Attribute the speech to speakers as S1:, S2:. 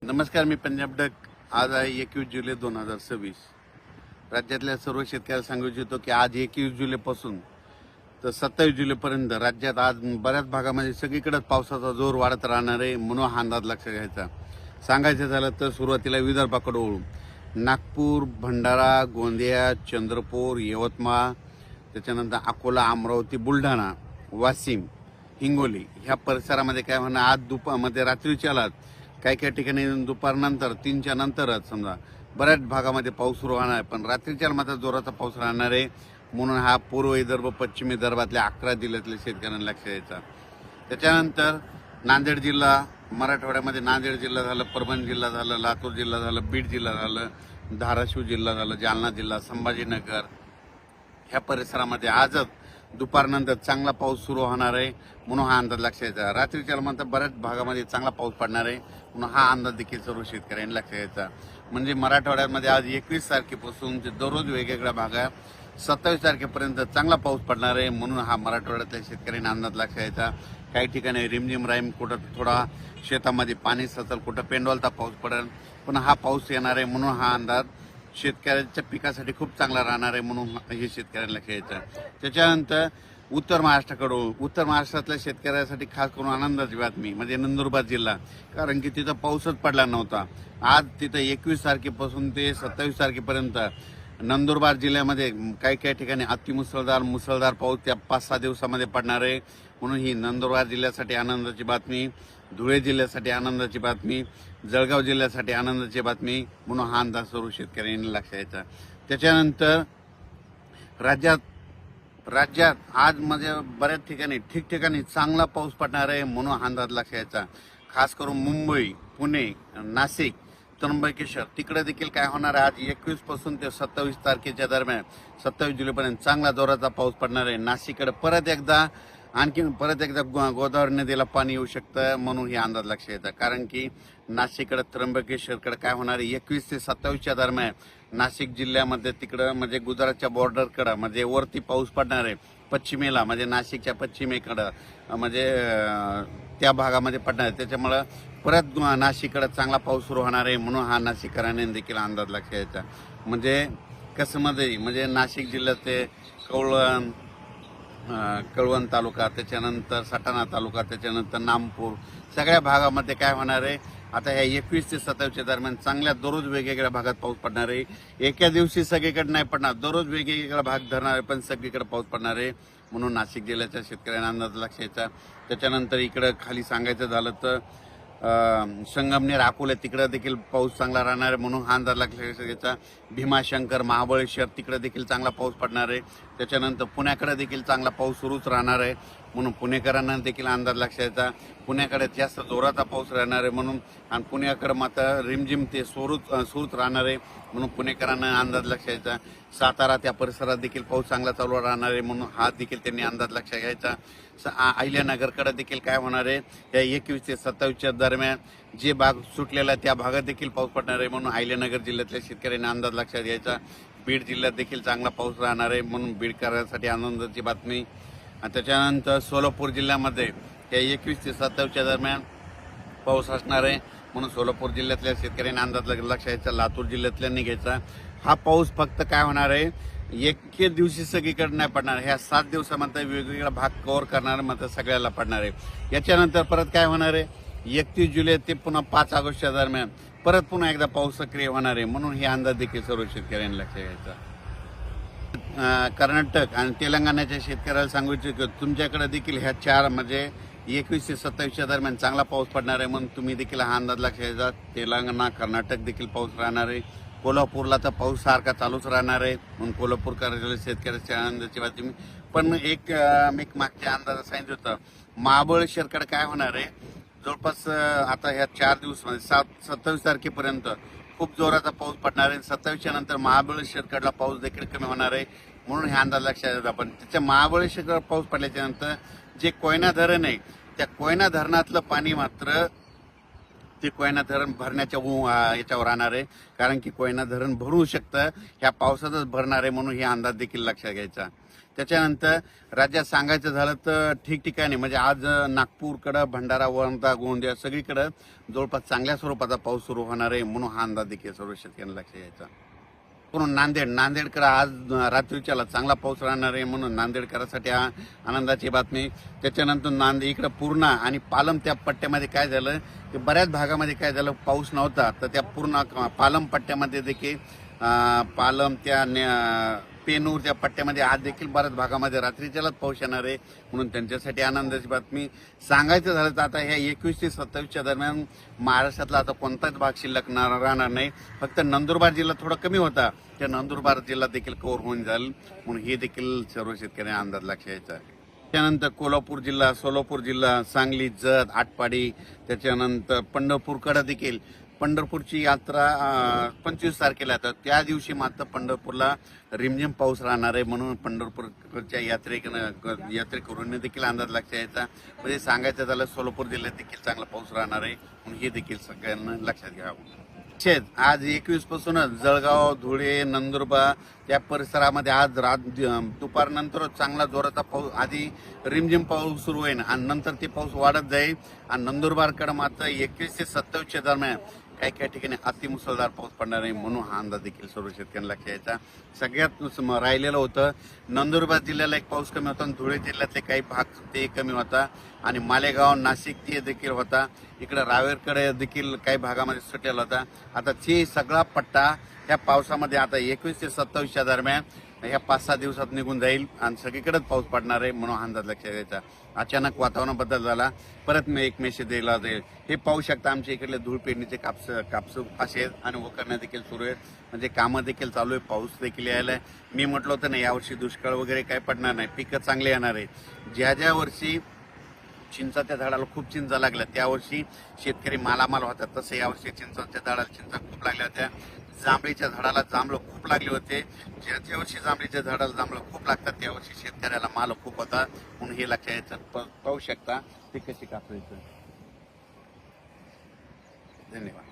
S1: नमस्कार, मी पंजाब डक. आज आहे 21 जुलै 2026. राज्यातल्या सर्व शेतकऱ्याला सांगू इच्छितो की आज 21 जुलैपासून तर 27 जुलैपर्यंत राज्यात आज बऱ्याच भागामध्ये सगळीकडेच पावसाचा जोर वाढत राहणार आहे, म्हणून हा अंदाज लक्षात घ्यायचा. सांगायचं झालं तर सुरुवातीला विदर्भाकडे वळू. नागपूर, भंडारा, गोंदिया, चंद्रपूर, यवतमाळ, त्याच्यानंतर अकोला, अमरावती, बुलढाणा, वाशिम, हिंगोली ह्या परिसरामध्ये काय होणार, आज दुपारमध्ये रात्रीच्या वेळात काही ठिकाणी दुपारनंतर 3च्या नंतरच समजा बऱ्याच भागामध्ये पाऊस सुरू होणार आहे, पण रात्रीच्या मात्र जोराचा पाऊस राहणार आहे. म्हणून हा पूर्व विदर्भ, पश्चिम विदर्भातल्या 11 जिल्ह्यातल्या शेतकऱ्यांना लक्ष द्यायचा. त्याच्यानंतर नांदेड जिल्हा, मराठवाड्यामध्ये नांदेड जिल्हा झालं, परभणी जिल्हा झालं, लातूर जिल्हा झालं, बीड जिल्हा झालं, धाराशिव जिल्हा झालं, जालना जिल्हा, संभाजीनगर ह्या परिसरामध्ये आजच दुपारनंतर चांगला पाऊस सुरू होणार आहे, म्हणून हा अंदाज लक्षात घ्यायचा. रात्रीच्या नंतर बऱ्याच भागामध्ये चांगला पाऊस पडणार आहे, म्हणून हा अंदाज देखील सर्व शेतकऱ्यांनी लक्षात घ्यायचा. म्हणजे मराठवाड्यामध्ये आज 21 तारखेपासून ते दररोज वेगवेगळ्या भागात 27 तारखेपर्यंत चांगला पाऊस पडणार आहे, म्हणून हा मराठवाड्यातल्या शेतकऱ्यांनी अंदाज लक्षात घ्यायचा. काही ठिकाणी रिमझिम राईम, कुठं थोडा शेतामध्ये पाणी सचल, कुठं पेंडवलता पाऊस पडेल, पण हा पाऊस येणार आहे, म्हणून हा अंदाज शेतकऱ्यांच्या पिकासाठी खूप चांगला राहणार आहे, म्हणून हे शेतकऱ्यांना लक्षात घ्यायचं. त्याच्यानंतर उत्तर महाराष्ट्रातल्या शेतकऱ्यांसाठी खास करून आनंदाची बातमी म्हणजे नंदुरबार जिल्हा, कारण की तिथं पाऊसच पडला नव्हता. आज तिथं 21 तारखेपासून ते 27 तारखेपर्यंत नंदुरबार जिल्ह्यामध्ये काही ठिकाणी मुसळधार पाऊस त्या 5-6 दिवसामध्ये पडणार आहे, म्हणून ही नंदुरबार जिल्ह्यासाठी आनंदाची बातमी. धुळे जिल्ह्यासाठी आनंदाची बातमी, जळगाव जिल्ह्यासाठी आनंदाची बातमी, म्हणून हा अंदाज सर्व शेतकऱ्यांनी लक्षात घ्यायचा. त्याच्यानंतर राज्यात आज म्हणजे बऱ्याच ठिकाणी ठिकठिकाणी चांगला पाऊस पडणार आहे, म्हणून हा अंदाज लक्षात घ्यायचा. खास करून मुंबई, पुणे, नाशिक, त्र्यंबकेश्वर तिकडे देखील काय होणार आहे, आज 21 पासून ते 27 तारखेच्या दरम्यान 27 जुलैपर्यंत चांगला जोराचा पाऊस पडणार आहे. नाशिककडे परत एकदा गोदावरी नदीला पाणी येऊ शकतं, म्हणून हे अंदाज लक्षात येतं. कारण की नाशिककडे, त्र्यंबकेश्वरकडे काय होणार आहे, 21 ते 27च्या दरम्यान नाशिक जिल्ह्यामध्ये तिकडं म्हणजे गुजरातच्या बॉर्डरकडं म्हणजे वरती पाऊस पडणार आहे. पश्चिमेला म्हणजे नाशिकच्या पश्चिमेकडं म्हणजे त्या भागामध्ये पडणार आहे. त्याच्यामुळं परत नाशिककडे चांगला पाऊस सुरू होणार आहे, म्हणून हा नाशिककरांनी देखील अंदाज लक्षात यायचा. म्हणजे कसं म्हणजे नाशिक जिल्ह्याचे कळवण तालुका, त्याच्यानंतर सटाणा तालुका, त्याच्यानंतर नामपूर सगळ्या भागामध्ये काय होणार आहे, आता ह्या 21 ते 27च्या दरम्यान चांगल्या दररोज वेगवेगळ्या भागात पाऊस पडणार आहे. एका दिवशी सगळीकडे नाही पडणार, दररोज वेगवेगळा भाग धरणार आहे, पण सगळीकडे पाऊस पडणार आहे, म्हणून नाशिक जिल्ह्याच्या शेतकऱ्यांना अंदाज लक्षात यायचा. त्याच्यानंतर इकडं खाली सांगायचं झालं तर संगमनेर, अकोले तिकडं देखील पाऊस चांगला राहणार आहे, म्हणून हा अंदाज लक्षात घ्यायचा. भीमाशंकर, महाबळेश्वर तिकडे देखील चांगला पाऊस पडणार आहे. त्याच्यानंतर पुण्याकडे देखील चांगला पाऊस सुरूच राहणार आहे, म्हणून पुणेकरांना देखील अंदाज लक्षात यायचा. पुण्याकडे जास्त जोराचा पाऊस राहणार आहे म्हणून, आणि पुण्याकडे मात्र रिमझिम ते सुरूच राहणार आहे, म्हणून पुणेकरांना अंदाज लक्षात यायचा. सातारा त्या परिसरात देखील पाऊस चांगला चालू राहणार आहे, म्हणून हा देखील त्यांनी अंदाज लक्षात घ्यायचा. अहिल्यानगरकडे देखील काय होणार आहे, या 21 ते 27च्या दरम्यान जे भाग सुटलेला त्या भागात देखील पाऊस पडणार आहे, म्हणून अहिल्यानगर जिल्ह्यातल्या शेतकऱ्यांनी अंदाज लक्षात घ्यायचा. बीड जिल्ह्यात देखील चांगला पाऊस राहणार आहे, म्हणून बीडकरांसाठी आनंदाची बातमी. आणि त्याच्यानंतर सोलापूर जिल्ह्यामध्ये या 21 ते 27च्या दरम्यान पाऊस असणार आहे, म्हणून सोलापूर जिल्ह्यातल्या शेतकऱ्यांनी अंदाज लक्षात घ्यायचा. लातूर जिल्ह्यातल्यांनी घ्यायचा. हा पाऊस फक्त काय होणार आहे, एके दिवशी सगळीकडे नाही पडणार, ह्या 7 दिवसामध्ये वेगवेगळा भाग कव्हर करणार मात्र सगळ्याला पडणार आहे. याच्यानंतर परत काय होणार आहे, 31 जुलै ते पुन्हा 5 ऑगस्टच्या दरम्यान परत पुन्हा एकदा पाऊस सक्रिय होणार आहे, म्हणून हे अंदाज देखील सर्व शेतकऱ्यांनी लक्षात घ्यायचा. कर्नाटक आणि तेलंगणाच्या शेतकऱ्याला सांगू इच्छितो, तुमच्याकडे देखील ह्या 4 म्हणजे 21 ते 27च्या दरम्यान चांगला पाऊस पडणार आहे, म्हणून तुम्ही देखील हा अंदाज लक्षात घ्यायचा. तेलंगणा, कर्नाटक देखील पाऊस राहणार आहे. कोल्हापूरला तर पाऊस सारखा चालूच राहणार आहे, म्हणून कोल्हापूरकर शेतकऱ्याच्या आनंदाची बातमी. पण एक मागच्या अंदाजात सांगितलं होतं, महाबळेश्वरकडे काय होणार आहे, जवळपास आता ह्या 4 दिवसामध्ये 27 तारखेपर्यंत खूप जोराचा पाऊस पडणार आहे. 27च्या नंतर महाबळेश्वरकडला पाऊस देखील कमी होणार आहे, म्हणून हे अंदाज लक्षात येतात. पण त्याच्या महाबळेश्वरकडे पाऊस पडल्याच्या नंतर जे कोयना धरण आहे, त्या कोयना धरणातलं पाणी मात्र ते कोयना धरण भरण्याच्या याच्यावर राहणार आहे, कारण की कोयना धरण भरू शकतं, ह्या पावसातच भरणार आहे, म्हणून हे अंदाज देखील लक्षात घ्यायचा. त्याच्यानंतर राज्यात सांगायचं झालं तर ठिकठिकाणी म्हणजे आज नागपूरकडं, भंडारा, वर्धा, गोंदिया सगळीकडं जवळपास चांगल्या स्वरूपाचा पाऊस सुरू होणार आहे म्हणून हा अंदाज देखील सर्व शेतकऱ्यांना लक्षात यायचा. म्हणून नांदेडकडे आज रात्रीच्याला चांगला पाऊस राहणार आहे म्हणून नांदेडकरांसाठी आनंदाची बातमी. त्याच्यानंतर इकडं पूर्णा आणि पालम त्या पट्ट्यामध्ये काय झालं की बऱ्याच भागामध्ये काय झालं पाऊस नव्हता, तर त्या पूर्ण पालम पट्ट्यामध्ये देखील पालम त्या पेनूर त्या पट्ट्यामध्ये आज देखील बऱ्याच भागामध्ये रात्रीच्यालाच पाऊस येणार आहे म्हणून त्यांच्यासाठी आनंदाची बातमी. सांगायचं झालं तर आता ह्या 21 ते 27च्या दरम्यान महाराष्ट्रातला आता कोणताच भाग शिल्लक राहणार नाही. फक्त नंदुरबार जिल्हा थोडा कमी होता, त्या नंदुरबार जिल्हा देखील कव्हर होऊन जाईल म्हणून हे देखील सर्व शेतकऱ्यांना अंदाज लक्षात यायचा आहे. त्यानंतर कोल्हापूर जिल्हा, सोलापूर जिल्हा, सांगली, जत, आटपाडी, त्याच्यानंतर पंढरपूरकडे देखील पंढरपूरची यात्रा 25 तारखेला तर त्या दिवशी मात्र पंढरपूरला रिमझिम पाऊस राहणार आहे म्हणून पंढरपूरच्या यात्रेकरूंनी देखील अंदाज लक्षात यायचा. म्हणजे सांगायचं झालं सोलापूर जिल्ह्यात देखील चांगला पाऊस राहणार आहे म्हणून हे देखील सगळ्यांना लक्षात घ्यावं. आज 21 पासूनच जळगाव, धुळे, नंदुरबार त्या परिसरामध्ये आज दुपारनंतर चांगला जोराचा पाऊस, आधी रिमझिम पाऊस सुरू होईल आणि नंतर ते पाऊस वाढत जाईल आणि नंदुरबारकडे मात्र 21 ते 27च्या दरम्यान काही काही ठिकाणी अतिमुसळधार पाऊस पडणार आहे म्हणून हा अंदाज देखील सर्व शेतकऱ्यांना लक्षात यायचा. सगळ्यात राहिलेलं होतं नंदुरबार जिल्ह्याला एक पाऊस कमी होता आणि धुळे जिल्ह्यातले काही भाग ते कमी होता आणि मालेगाव, नाशिक ते देखील होता. इकडे रावेरकडे देखील काही भागामध्ये सुटलेला होता. आता ते सगळा पट्टा ह्या पावसामध्ये आता 21 ते 27च्या दरम्यान ह्या 5-6 दिवसात निघून जाईल आणि सगळीकडेच पाऊस पडणार आहे म्हणून अंदाज लक्षात घ्यायचा. अचानक वातावरण बदल झाला, परत एक मेसेज दिला जाईल. हे पाहू शकता आमच्या इकडले धूळ पेरणीचे कापस असे आणि वखरण्या देखील सुरू आहेत, म्हणजे कामं देखील चालू आहे, पाऊस देखील यायला आहे. मी म्हटलं होतं ना यावर्षी दुष्काळ वगैरे काय पडणार नाही, पिकं चांगले येणार आहे. ज्या वर्षी चिंचाच्या झाडाला खूप चिंचा लागल्या त्या वर्षी शेतकरी मालामाल होतात, तसं यावर्षी चिंचाच्या झाडाला चिंचा खूप लागल्या होत्या. जांभळीच्या झाडाला जांभळं खूप लागले होते. ज्या वर्षी जांभळीच्या झाडाला जांभळं खूप लागतात त्या वर्षी शेतकऱ्याला माल खूप होता म्हणून हे लक्षात यायचं. पाहू शकता ते कशी कापायचं. धन्यवाद.